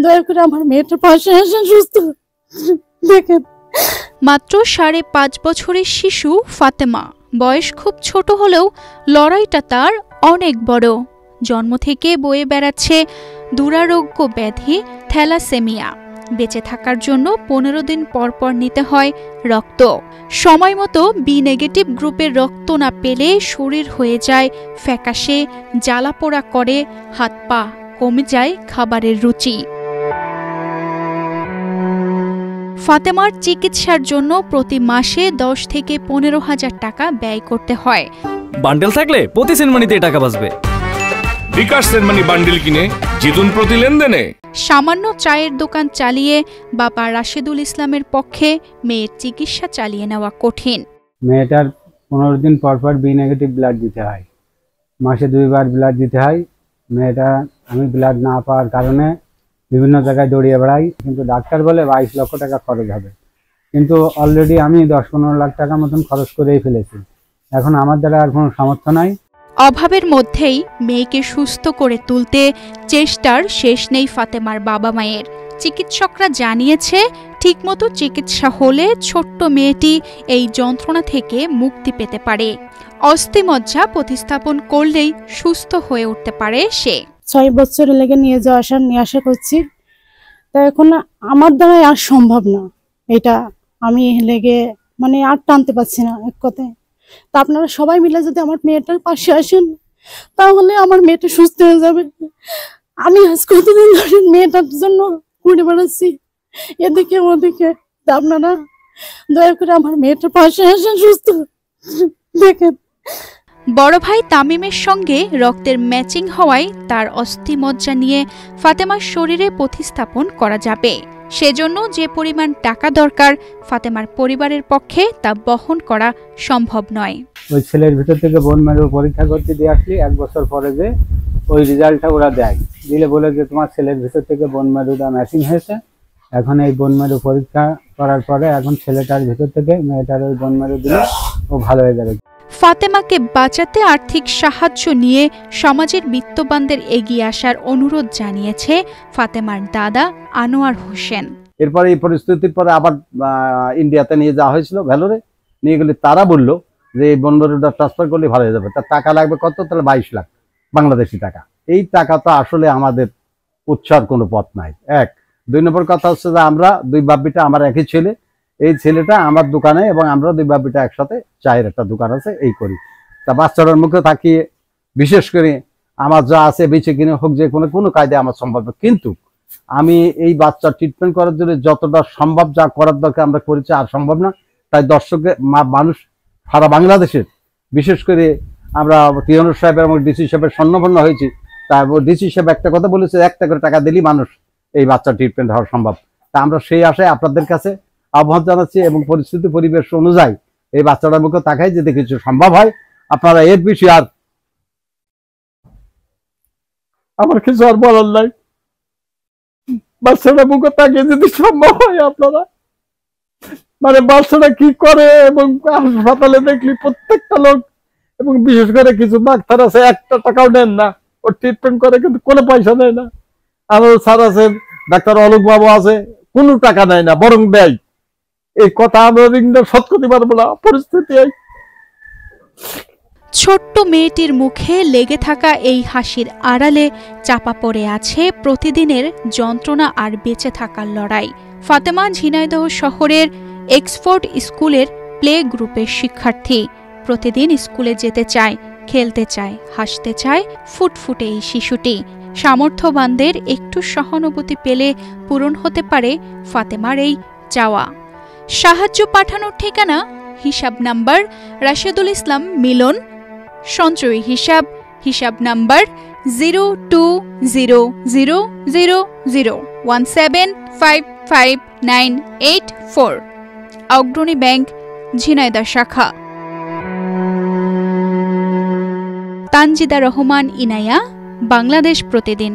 দয়া করে আমার মেয়েটার পাশে আসেন, সুস্থ দেখেন। মাত্র 5.5 বছরের শিশু ফাতেমা, বয়স খুব ছোট হলেও লড়াইটা তার অনেক বড়। জন্ম থেকে বয়ে বেড়াচ্ছে দুরারোগ্য ব্যাধি থ্যালাসেমিয়া। বেঁচে থাকার জন্য 15 দিন পর পর নিতে হয় রক্ত। সময় মতো বি নেগেটিভ গ্রুপের রক্ত না পেলে শরীর হয়ে যায় ফ্যাকাশে, জ্বালাপোড়া করে হাত পা, কমে যায় খাবারের রুচি। ফাতেমার চিকিৎসার জন্য প্রতি মাসে 10 থেকে 15,000 টাকা ব্যয় করতে হয়। বান্ডেল থাকলে প্রতি সেনমানিতে টাকা বাঁচবে। বিকাশ সেনমানি বান্ডেল কিনে জিতুন প্রতি লেনদেনে। সামান্য চায়ের দোকান চালিয়ে বাবা রাশেদুল ইসলামের পক্ষে মেয়ের চিকিৎসা চালিয়ে নেওয়া কঠিন। মেয়েটার 15 দিন পর পর বি নেগেটিভ ব্লাড দিতে হয়, মাসে 2 বার ব্লাড দিতে হয়। মেয়েটা আমি ব্লাড না পাওয়ার কারণে বিভিন্ন জায়গায় দৌড়িয়ে বেড়াই, কিন্তু ডাক্তার বলে 22 লক্ষ টাকা খরচ হবে, কিন্তু অলরেডি আমি 10-15 লাখ টাকা মতন খরচ করেই ফেলেছি। এখন আমার দ্বারা আর কোনো সামর্থ্য নাই। অভাবের মধ্যেই মেয়েকে সুস্থ করে তুলতে চেষ্টার শেষ নেই ফাতেমার বাবা মায়ের। চিকিৎসকরা জানিয়েছে ঠিকমতো চিকিৎসা হলে ছোট্ট মেয়েটি এই যন্ত্রণা থেকে মুক্তি পেতে পারে। অস্থিমজ্জা প্রতিস্থাপন করলেই সুস্থ হয়ে উঠতে পারে সে। 6 বছর লেগে নিয়ে আসা করছি, তা এখন আমার দ্বারা আর সম্ভব না। এটা আমি লেগে মানে আর টানতে পারছি না এক কথায়। তা আপনারা সবাই মিলে যদি আমার মেয়েটার পাশে আসেন, তাহলে আমার মেয়েটা সুস্থ হয়ে যাবে। আমি আজ কতদিন ধরে মেয়েটার জন্য ঘুরে বেড়াচ্ছি এদিকে ওদিকে। তা আপনারা দয়া করে আমার মেয়েটার পাশে আসেন, সুস্থ দেখেন। বড় ভাই তামিমের সঙ্গে রক্তের ম্যাচিং হওয়ায় তার অস্থিমজ্জা নিয়ে ফাতেমার শরীরে প্রতিস্থাপন করা যাবে। সেজন্য যে পরিমাণ টাকা দরকার ফাতেমার পরিবারের পক্ষে তা বহন করা সম্ভব নয়। ওই ছেলের ভিতর থেকে বোন ম্যারো পরীক্ষা করতে দিয়ে আসলি, 1 বছর পরে যে ওই রেজাল্টটা ওরা দেয়, দিলে বলে যে তোমার ছেলের ভিতর থেকে বোন ম্যারোটা ম্যাচিং হয়েছে। এখন এই বোন ম্যারো পরীক্ষা করার পরে এখন ছেলেটার ভিতর থেকে মেয়েটার ওই বোন ম্যারো দিলে ও ভালো হয়ে যাবে। ফাতেমাকে বাঁচাতে আর্থিক সাহায্য নিয়ে সমাজের বিত্তবানদের এগিয়ে আসার অনুরোধ জানিয়েছে ফাতেমার দাদা আনোয়ার হোসেন। এরপরে এই পরিস্থিতির পরে আবার ইন্ডিয়াতে নিয়ে যাওয়া হয়েছিল, ভ্যালোরে নিয়ে গেলে তারা বললো যে এই বন্দরটা ট্রান্সফার করলে ভালো হয়ে যাবে। তার টাকা লাগবে কত? তাহলে 22 লাখ বাংলাদেশি টাকা। এই টাকা তো আসলে আমাদের উৎসার কোনো পথ নাই। 1 2 নম্বর কথা হচ্ছে যে আমরা 2 বাপ্পিটা, আমার একই ছেলে, এই ছেলেটা আমার দোকানে এবং আমরা 2 বাপ্পিটা একসাথে চায়ের একটা দোকান আছে, এই করি। তা বাচ্চাটার মুখে তাকিয়ে বিশেষ করে আমার যা আছে বেঁচে কিনে হোক, যে কোনো কায়দায় আমার সম্ভব, কিন্তু আমি এই বাচ্চার ট্রিটমেন্ট করার জন্য যতটা সম্ভব যা করার দরকার আমরা করেছি, আর সম্ভব না। তাই দর্শকের মানুষ সারা বাংলাদেশের, বিশেষ করে আমরা টিএনও সাহেব এবং ডিসি সাহেবের স্বর্ণপন্ন হয়েছি। তারপর ডিসি সাহেব একটা কথা বলেছে, 1 টাকা করে টাকা দিলেই মানুষ এই বাচ্চার ট্রিটমেন্ট হওয়া সম্ভব। তা আমরা সেই আশায় আপনাদের কাছে আহ্বান জানাচ্ছি এবং পরিস্থিতি পরিবেশ অনুযায়ী এই বাচ্চাটার মুখে তাকাই যদি কিছু সম্ভব হয়। আপনারা এর বেশি আর আমার কিছু আর বলার নাই। বাচ্চাটা মুখে তাকিয়ে যদি সম্ভব হয়, আপনারা মানে বাচ্চাটা কি করে, এবং হাসপাতালে দেখলি প্রত্যেকটা লোক এবং বিশেষ করে কিছু ডাক্তার আছে 1 টাকাও নেন না, ও ট্রিটমেন্ট করে কিন্তু কোনো পয়সা নেয় না। আমার স্যার আছে, ডাক্তার অলোক বাবু আছে, কোনো টাকা নেয় না, বরং দেয়। এই কথা আমরা সৎ করতে পারবো না, পরিস্থিতি। ছোট্ট মেয়েটির মুখে লেগে থাকা এই হাসির আড়ালে চাপা পড়ে আছে প্রতিদিনের যন্ত্রণা আর বেঁচে থাকার লড়াই। ফাতেমা ঝিনাইদহ শহরের এক্সফোর্ড স্কুলের প্লে গ্রুপের শিক্ষার্থী। প্রতিদিন স্কুলে যেতে চায়, খেলতে চায়, হাসতে চায় ফুটফুটে এই শিশুটি। সামর্থ্যবানদের একটু সহানুভূতি পেলে পূরণ হতে পারে ফাতেমার এই চাওয়া। সাহায্য পাঠানোর ঠিকানা, হিসাব নাম্বার রাশেদুল ইসলাম মিলন, সঞ্চয়ী হিসাব নাম্বার 020000175598 অগ্রণী ব্যাংক ঝিনাইদহ শাখা। তানজিদা রহমান ইনায়া, বাংলাদেশ প্রতিদিন।